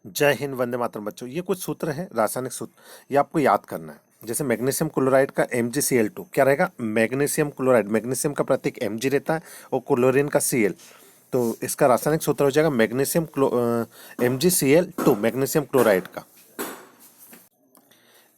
जय हिंद, वंदे मातरम बच्चों। ये कुछ सूत्र हैं, रासायनिक सूत्र, ये आपको याद करना है। जैसे मैग्नीशियम क्लोराइड का MgCl2 क्या रहेगा? मैग्नीशियम क्लोराइड, मैग्नीशियम का प्रतीक Mg रहता है और क्लोरीन का Cl। तो इसका रासायनिक सूत्र हो जाएगा मैग्नीशियम MgCl2, मैग्नीशियम क्लोराइड का।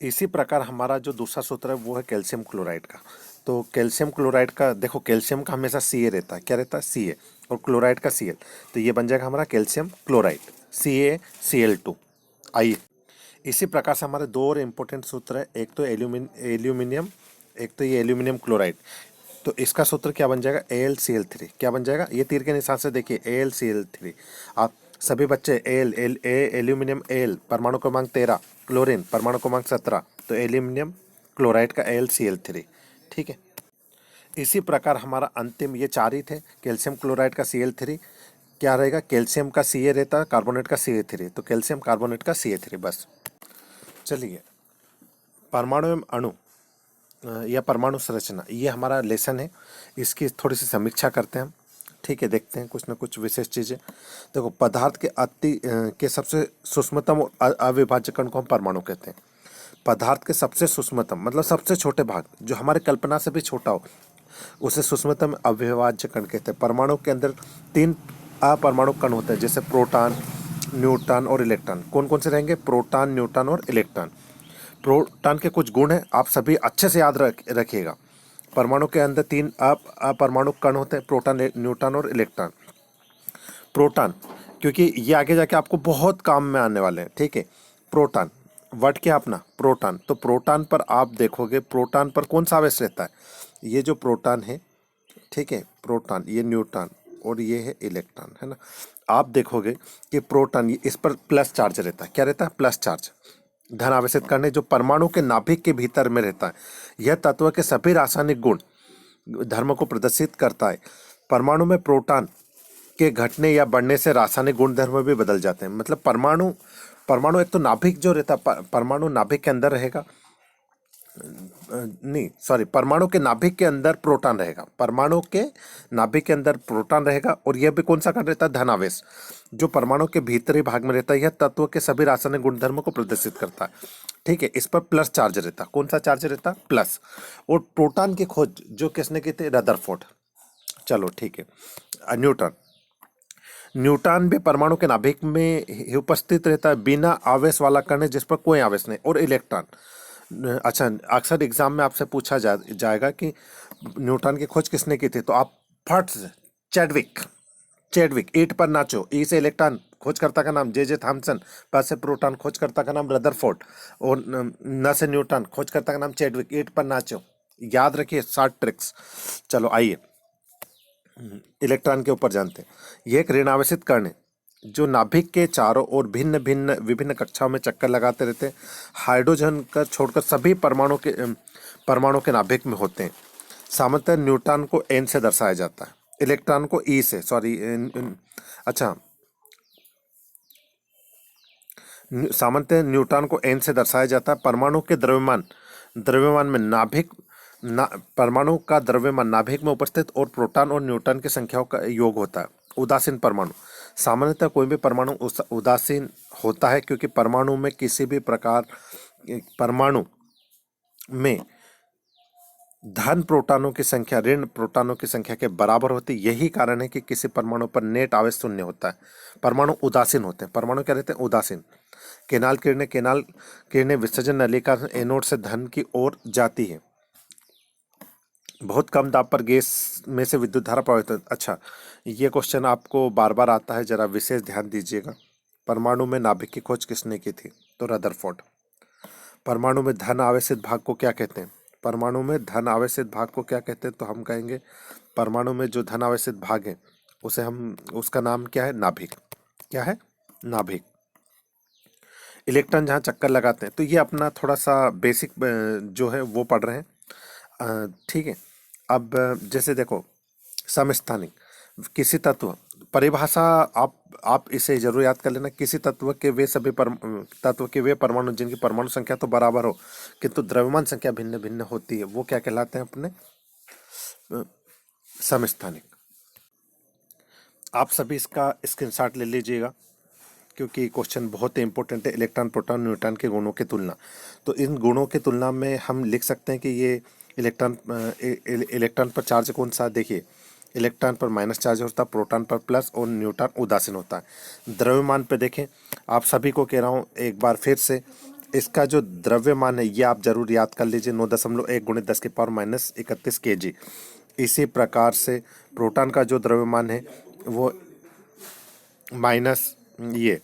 इसी प्रकार हमारा जो दूसरा सूत्र है वो है कैल्शियम क्लोराइड का। तो कैल्शियम क्लोराइड का देखो, कैल्शियम का हमेशा Ca रहता है। क्या रहता है? Ca। और क्लोराइड का Cl। तो ये बन जाएगा हमारा कैल्शियम क्लोराइड, CaCl2। आइए, इसी प्रकार से हमारे दो और इम्पोर्टेंट सूत्र है। एक तो एल्यूमिनियम, एक तो ये एल्यूमिनियम क्लोराइड। तो इसका सूत्र क्या बन जाएगा? AlCl3। क्या बन जाएगा? ये तीर के निशान से देखिए, AlCl3। आप सभी बच्चे L L A aluminium L परमाणु क्रमांक 13, क्लोरीन परमाणु क्रमांक 17। तो एल्यूमिनियम क्लोराइड का AlCl3। ठीक है। इसी प्रकार हमारा अंतिम ये चार ही थे। कैल्शियम क्लोराइड का Cl3 क्या रहेगा? कैल्शियम का Ca रहता है, कार्बोनेट का Ca3। तो कैल्शियम कार्बोनेट का Ca3 बस। चलिए, परमाणु एवं अणु या परमाणु संरचना, ये हमारा लेसन है। इसकी थोड़ी सी समीक्षा करते हैं हम। ठीक है, देखते हैं कुछ ना कुछ विशेष चीज़ें। देखो, पदार्थ के के सबसे सूक्ष्मतम और अविभाज्य कण को हम परमाणु कहते हैं। पदार्थ के सबसे सूक्ष्मतम मतलब सबसे छोटे भाग, जो हमारे कल्पना से भी छोटा हो, उसे सूक्ष्मतम अविभाज्य कण कहते हैं। परमाणु के अंदर तीन अपरमाणु कण होते हैं, जैसे प्रोटॉन, न्यूट्रॉन और इलेक्ट्रॉन। कौन कौन से रहेंगे? प्रोटॉन, न्यूट्रॉन और इलेक्ट्रॉन। प्रोटॉन के कुछ गुण हैं, आप सभी अच्छे से याद रखिएगा। परमाणु के अंदर तीन अपरमाणु कण होते हैं, प्रोटॉन, न्यूट्रॉन और इलेक्ट्रॉन। प्रोटॉन, क्योंकि ये आगे जाके आपको बहुत काम में आने वाले हैं। ठीक है। प्रोटॉन, वर्ड क्या अपना? प्रोटॉन। तो प्रोटॉन पर आप देखोगे, प्रोटॉन पर कौन सा आवेश रहता है? ये जो प्रोटॉन है, ठीक है, प्रोटॉन, ये न्यूट्रॉन और ये है इलेक्ट्रॉन, है ना। आप देखोगे कि प्रोटॉन, इस पर प्लस चार्ज रहता है। क्या रहता है? Plus charge. धन आवेशित करने, जो परमाणु के नाभिक के भीतर में रहता है। यह तत्व के सभी रासायनिक गुण धर्म को प्रदर्शित करता है। परमाणु में प्रोटॉन के घटने या बढ़ने से रासायनिक गुणधर्म भी बदल जाते हैं। मतलब परमाणु परमाणु एक तो नाभिक जो रहता है, परमाणु नाभिक के अंदर रहेगा। नहीं, सॉरी, परमाणु के नाभिक के अंदर प्रोटॉन रहेगा। परमाणु के नाभिक के अंदर प्रोटॉन रहेगा। और यह भी कौन सा कण रहता है? धनावेश। जो परमाणु के भीतरी भाग में रहता है, यह तत्व के सभी रासायनिक गुणधर्मों को प्रदर्शित करता है। ठीक है। इस पर प्लस चार्ज रहता है। कौन सा चार्ज रहता है? प्लस। और प्रोटॉन की खोज जो किसने की थी? रदरफोर्ड। चलो ठीक है। न्यूटन, न्यूट्रॉन भी परमाणु के नाभिक में ही उपस्थित रहता है, बिना आवेश वाला कण है जिस पर कोई आवेश नहीं। और इलेक्ट्रॉन, अच्छा, अक्सर एग्जाम में आपसे पूछा जाएगा कि न्यूटन की खोज किसने की थी? तो आप फट से चैडविक, चैडविक। ईंट पर नाचो, ई से इलेक्ट्रॉन खोजकर्ता का नाम J.J. थॉमसन, प से प्रोटॉन खोजकर्ता का नाम रदरफोर्ड, और न से न्यूटन खोजकर्ता का नाम चैडविक। ईंट पर नाचो, याद रखिए, 60 ट्रिक्स। चलो आइए, इलेक्ट्रॉन के ऊपर जानते हैं। यह एक ऋणावेशित कण है जो नाभिक के चारों ओर भिन्न भिन्न विभिन्न कक्षाओं में चक्कर लगाते रहते हैं। हाइड्रोजन का छोड़कर सभी परमाणु के नाभिक में होते हैं। सामान्यतः न्यूट्रॉन को N से दर्शाया जाता है, इलेक्ट्रॉन को E से, सॉरी, अच्छा, सामान्यतः न्यूट्रॉन को N से दर्शाया जाता है। परमाणु के द्रव्यमान द्रव्यमान में नाभिक ना परमाणु का द्रव्यमान नाभिक में उपस्थित और प्रोटॉन और न्यूट्रॉन की संख्याओं का योग होता है। उदासीन परमाणु, सामान्यतः कोई भी परमाणु उदासीन होता है, क्योंकि परमाणु में धन प्रोटॉनों की संख्या ऋण प्रोटॉनों की संख्या के बराबर होती है। यही कारण है कि किसी परमाणु पर नेट आवेश शून्य होता है। परमाणु उदासीन होते हैं। परमाणु क्या रहते हैं? उदासीन। केनाल किरणें विसर्जन नलिका एनोड से धन की ओर जाती है। बहुत कम दाब पर गैस में से विद्युत धारा प्रवाहित होती है। अच्छा, ये क्वेश्चन आपको बार बार आता है, जरा विशेष ध्यान दीजिएगा। परमाणु में नाभिक की खोज किसने की थी? तो रदरफोर्ड। परमाणु में धन आवेशित भाग को क्या कहते हैं? परमाणु में धन आवेशित भाग को क्या कहते हैं? तो हम कहेंगे, परमाणु में जो धन आवेशित भाग है उसका नाम क्या है? नाभिक। क्या है? नाभिक। इलेक्ट्रॉन जहाँ चक्कर लगाते हैं, तो ये अपना थोड़ा सा बेसिक जो है वो पढ़ रहे हैं। ठीक है। अब जैसे देखो, समस्थानिक, किसी तत्व, परिभाषा आप इसे जरूर याद कर लेना। किसी तत्व के वे परमाणु जिनकी परमाणु संख्या तो बराबर हो, किंतु द्रव्यमान संख्या भिन्न भिन्न होती है, वो क्या कहलाते हैं? अपने समस्थानिक। आप सभी इसका स्क्रीनशॉट ले लीजिएगा। क्योंकि क्वेश्चन बहुत ही इंपॉर्टेंट है, इलेक्ट्रॉन प्रोटॉन न्यूट्रॉन के गुणों की तुलना। तो इन गुणों की तुलना में हम लिख सकते हैं कि ये इलेक्ट्रॉन पर चार्ज कौन सा, देखिए इलेक्ट्रॉन पर माइनस चार्ज होता है, प्रोटॉन पर प्लस और न्यूट्रॉन उदासीन होता है। द्रव्यमान पे देखें, आप सभी को कह रहा हूँ एक बार फिर से, इसका जो द्रव्यमान है ये आप जरूर याद कर लीजिए, 9.1 गुणित 10 की पावर माइनस 31 kg। इसी प्रकार से प्रोटॉन का जो द्रव्यमान है वो माइनस ये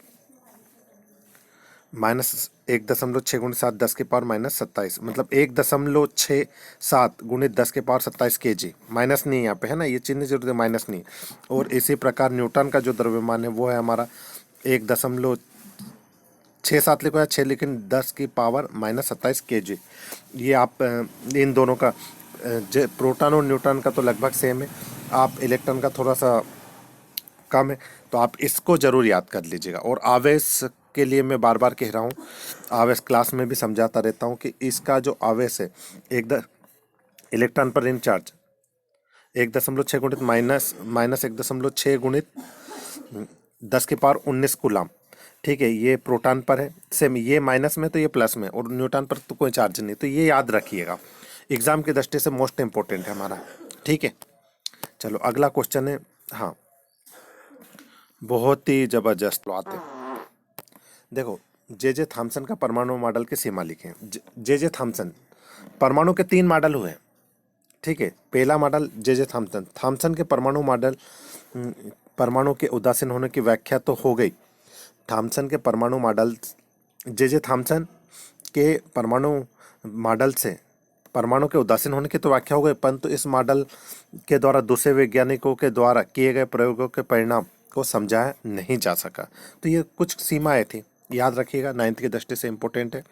माइनस 1.6 गुणित 7 10 के पावर माइनस 27, मतलब 1.67 गुणित 10 के पावर 27 kg। माइनस नहीं यहाँ पे है ना, ये चिन्ह जरूर है, माइनस नहीं। और इसी प्रकार न्यूटन का जो द्रव्यमान है वो है हमारा 1.67 लिखो या 6, लेकिन 10 की पावर माइनस 27 kg। ये आप इन दोनों का प्रोटॉन और न्यूट्रॉन का तो लगभग सेम है, आप इलेक्ट्रॉन का थोड़ा सा कम है, तो आप इसको जरूर याद कर लीजिएगा। और आवेश के लिए मैं बार बार कह रहा हूँ, आवेश क्लास में भी समझाता रहता हूँ कि इसका जो आवेश है इलेक्ट्रॉन पर इन चार्ज 1.6 गुणित माइनस 1.6 गुणित 10 की पावर 19 कूलाम। ठीक है, ये प्रोटॉन पर है सेम, ये माइनस में तो ये प्लस में, और न्यूट्रॉन पर तो कोई चार्ज नहीं, तो ये याद रखिएगा, एग्जाम की दृष्टि से मोस्ट इंपॉर्टेंट है हमारा। ठीक है, चलो अगला क्वेश्चन है, हाँ बहुत ही जबरदस्त आते हैं। देखो जे थॉमसन का परमाणु मॉडल की सीमा लिखें। जे थॉमसन परमाणु के 3 मॉडल हुए। ठीक है, पहला मॉडल जे थॉमसन के परमाणु मॉडल, परमाणु के उदासीन होने की व्याख्या तो हो गई। थॉमसन के परमाणु मॉडल, जे थॉमसन के परमाणु मॉडल से परमाणु के उदासीन होने की तो व्याख्या हो गई, परंतु इस मॉडल के द्वारा दूसरे वैज्ञानिकों के द्वारा किए गए प्रयोगों के परिणाम को समझाया नहीं जा सका। तो ये कुछ सीमाएं थी, याद रखिएगा, 9th की दृष्टि से इम्पोर्टेंट है।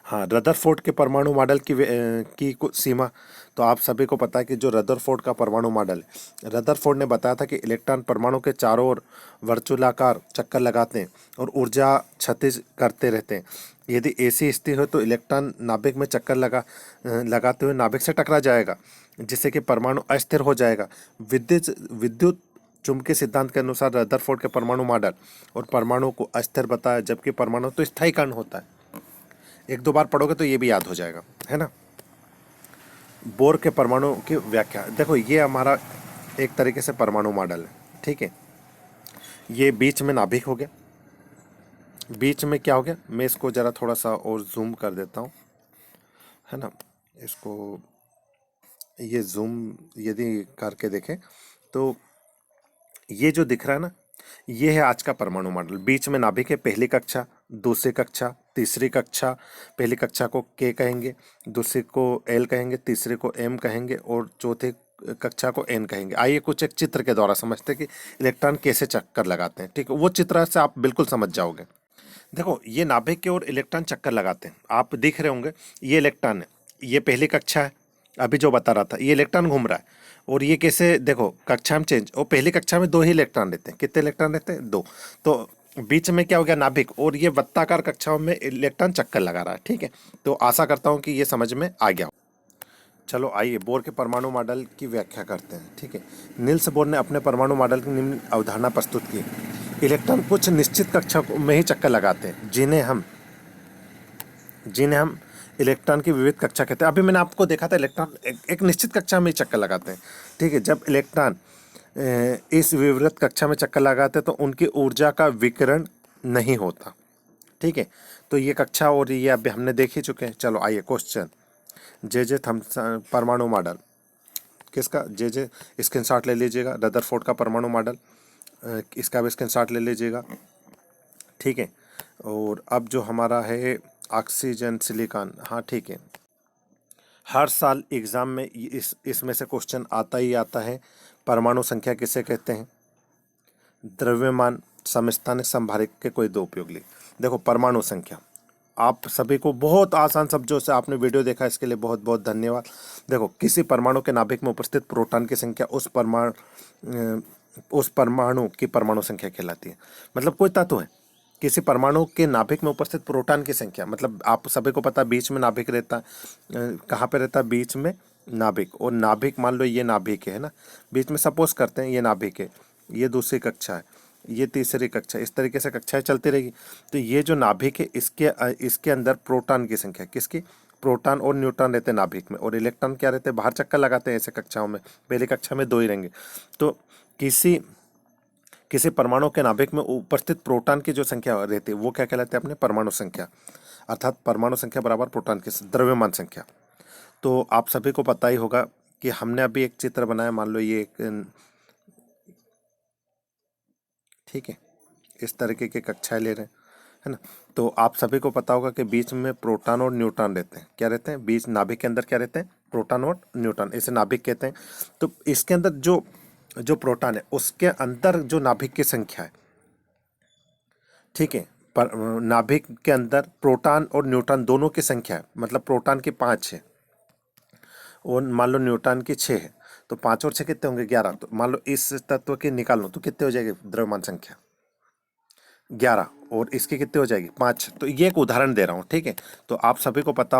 हाँ, रदरफोर्ड के परमाणु मॉडल की कुछ सीमा, तो आप सभी को पता है कि जो रदरफोर्ड का परमाणु मॉडल है, रदरफोर्ड ने बताया था कि इलेक्ट्रॉन परमाणु के चारों ओर वर्चुलाकार चक्कर लगाते हैं और ऊर्जा क्षतिज करते रहते हैं। यदि ऐसी स्थिति हो तो इलेक्ट्रॉन नाभिक में चक्कर लगाते हुए नाभिक से टकरा जाएगा, जिससे कि परमाणु अस्थिर हो जाएगा। विद्युत चुंबकीय सिद्धांत के अनुसार रदरफोर्ड के परमाणु मॉडल और परमाणु को अस्थिर बताया, जबकि परमाणु तो स्थायी कण होता है। 1-2 बार पढ़ोगे तो ये भी याद हो जाएगा, है ना। बोर के परमाणु की व्याख्या, देखो ये हमारा एक तरीके से परमाणु मॉडल है। ठीक है, ये बीच में नाभिक हो गया, बीच में क्या हो गया, मैं इसको जरा थोड़ा सा और जूम कर देता हूँ, है ना। इसको ये जूम यदि करके देखें तो ये जो दिख रहा है ना, ये है आज का परमाणु मॉडल। बीच में नाभिक है, पहली कक्षा, दूसरी कक्षा, तीसरी कक्षा। पहली कक्षा को के कहेंगे, दूसरी को एल कहेंगे, तीसरे को एम कहेंगे और चौथी कक्षा को एन कहेंगे। आइए कुछ एक चित्र के द्वारा समझते हैं कि इलेक्ट्रॉन कैसे चक्कर लगाते हैं। ठीक है, वो चित्र से आप बिल्कुल समझ जाओगे। देखो ये नाभिक की ओर इलेक्ट्रॉन चक्कर लगाते हैं, आप दिख रहे होंगे, ये इलेक्ट्रॉन है, ये पहली कक्षा है, अभी जो बता रहा था ये इलेक्ट्रॉन घूम रहा है। और ये कैसे, देखो कक्षा में चेंज, और पहली कक्षा में 2 ही इलेक्ट्रॉन रहते हैं। कितने इलेक्ट्रॉन रहते हैं? 2। तो बीच में क्या हो गया, नाभिक, और ये वृत्ताकार कक्षाओं में इलेक्ट्रॉन चक्कर लगा रहा है। ठीक है, तो आशा करता हूँ कि ये समझ में आ गया। चलो आइए बोर के परमाणु मॉडल की व्याख्या करते हैं। ठीक है, नील्स बोर ने अपने परमाणु मॉडल की निम्न अवधारणा प्रस्तुत की। इलेक्ट्रॉन कुछ निश्चित कक्षा में ही चक्कर लगाते हैं, जिन्हें हम इलेक्ट्रॉन की विविध कक्षा कहते हैं। अभी मैंने आपको देखा था, इलेक्ट्रॉन एक निश्चित कक्षा में ही चक्कर लगाते हैं। ठीक है, जब इलेक्ट्रॉन इस विवृत कक्षा में चक्कर लगाते हैं तो उनकी ऊर्जा का विकिरण नहीं होता। ठीक है, तो ये कक्षा और ये अभी हमने देख ही चुके हैं। चलो आइए क्वेश्चन, जे थॉमसन परमाणु मॉडल किसका, जे स्क्रीनशॉट ले लीजिएगा। रदरफोर्ड का परमाणु मॉडल, इसका भी स्क्रीनशॉट ले लीजिएगा। ठीक है, और अब जो हमारा है ऑक्सीजन सिलिकॉन, हाँ ठीक है, हर साल एग्जाम में इसमें से क्वेश्चन आता ही आता है। परमाणु संख्या किसे कहते हैं? द्रव्यमान, समस्थानिक, संभारिक के कोई 2 उपयोग लिख। देखो परमाणु संख्या, आप सभी को बहुत आसान शब्दों से आपने वीडियो देखा, इसके लिए बहुत बहुत धन्यवाद। देखो किसी परमाणु के नाभिक में उपस्थित प्रोटॉन की संख्या उस परमाणु की परमाणु संख्या कहलाती है। मतलब कोई तत्व है, किसी परमाणु के नाभिक में उपस्थित प्रोटॉन की संख्या, मतलब आप सभी को पता है बीच में नाभिक रहता है, कहाँ पे रहता है? बीच में नाभिक। और नाभिक मान लो ये नाभिक है ना, बीच में सपोज करते हैं ये नाभिक है, ये दूसरी कक्षा है, ये तीसरी कक्षा, इस तरीके से कक्षाएं चलती रहेगी। तो ये जो नाभिक है इसके अंदर प्रोटॉन की संख्या, किसकी, प्रोटॉन और न्यूट्रॉन रहते हैं नाभिक में, और इलेक्ट्रॉन क्या रहते हैं, बाहर चक्कर लगाते हैं ऐसे कक्षाओं में। पहली कक्षा में दो ही रहेंगे। तो किसी किसी परमाणु के नाभिक में उपस्थित प्रोटॉन की जो संख्या रहती है वो क्या कहलाती है, अपने परमाणु संख्या, अर्थात परमाणु संख्या बराबर प्रोटॉन की द्रव्यमान संख्या। तो आप सभी को पता ही होगा कि हमने अभी एक चित्र बनाया, मान लो ये एक, ठीक है, इस तरीके की कक्षाएं ले रहे हैं, है ना। तो आप सभी को पता होगा कि बीच में प्रोटॉन और न्यूट्रॉन रहते हैं। क्या रहते हैं, बीच नाभिक के अंदर क्या रहते हैं, प्रोटॉन और न्यूट्रॉन, इसे नाभिक कहते हैं। तो इसके अंदर जो जो प्रोटॉन है उसके अंदर जो नाभिक की संख्या है, ठीक है, पर नाभिक के अंदर प्रोटॉन और न्यूट्रॉन दोनों की संख्या है, मतलब प्रोटॉन की 5 है और मान लो न्यूट्रॉन की 6 है, तो 5 और 6 कितने होंगे, 11। तो मान लो इस तत्व की निकाल लो तो कितने हो जाएगी द्रव्यमान संख्या, 11, और इसकी कितनी हो जाएगी, 5। तो ये एक उदाहरण दे रहा हूँ, ठीक है। तो आप सभी को पता,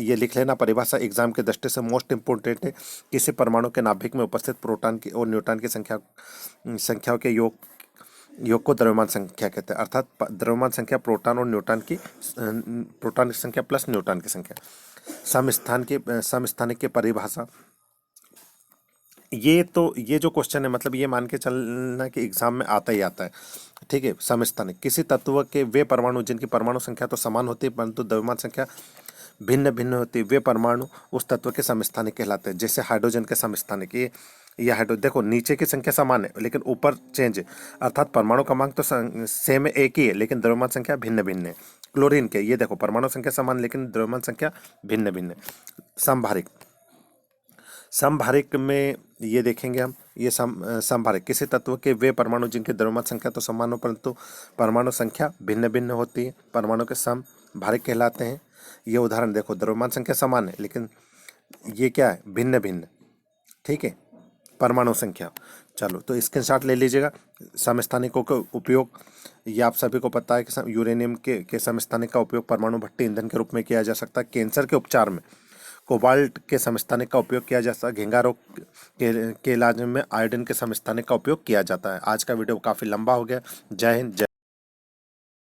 ये लिख लेना, परिभाषा एग्जाम के दृष्टि से मोस्ट इंपोर्टेंट है। किसी परमाणु के नाभिक में उपस्थित प्रोटॉन की और न्यूट्रॉन की संख्याओं के योग को द्रव्यमान संख्या कहते हैं, अर्थात द्रव्यमान संख्या प्रोटॉन और न्यूट्रॉन की, प्रोटॉन की संख्या प्लस न्यूट्रॉन की संख्या। समस्थानिक की परिभाषा, ये जो क्वेश्चन है, मतलब ये मान के चलना कि एग्जाम में आता ही आता है, ठीक है। समस्थानिक, किसी तत्व के वे परमाणु जिनकी परमाणु संख्या तो समान होती है परंतु द्रव्यमान संख्या भिन्न भिन्न होती है, वे परमाणु उस तत्व के समस्थानिक कहलाते हैं। जैसे हाइड्रोजन के समस्थानिक, ये हाइड्रोजन, देखो नीचे की संख्या समान है लेकिन ऊपर चेंज है, अर्थात परमाणु क्रमांक तो सेम है, एक ही है, लेकिन द्रव्यमान संख्या भिन्न भिन्न है। क्लोरीन के, ये देखो परमाणु संख्या समान लेकिन द्रव्यमान संख्या भिन्न भिन्न है। समभारिक, समभारिक में ये देखेंगे हम, ये समभारिक, किसी तत्व के वे परमाणु जिनकी द्रव्यमान संख्या तो समान हो परंतु परमाणु संख्या भिन्न भिन्न होती है, परमाणु के समभारिक कहलाते हैं। ये उदाहरण देखो, द्रव्यमान संख्या समान है लेकिन ये क्या है, भिन्न भिन्न, ठीक है, परमाणु संख्या। चलो तो स्क्रीनशॉट ले लीजिएगा। समस्थानिकों का उपयोग, ये आप सभी को पता है कि यूरेनियम के समस्थानिक का उपयोग परमाणु भट्टी ईंधन के रूप में किया जा सकता है। कैंसर के उपचार में कोबाल्ट के समस्थानिक का उपयोग किया जाता है। घेंघा रोग के इलाज में आयोडीन के समस्थानिक का उपयोग किया जाता है। आज का वीडियो काफ़ी लंबा हो गया। जय हिंद, जय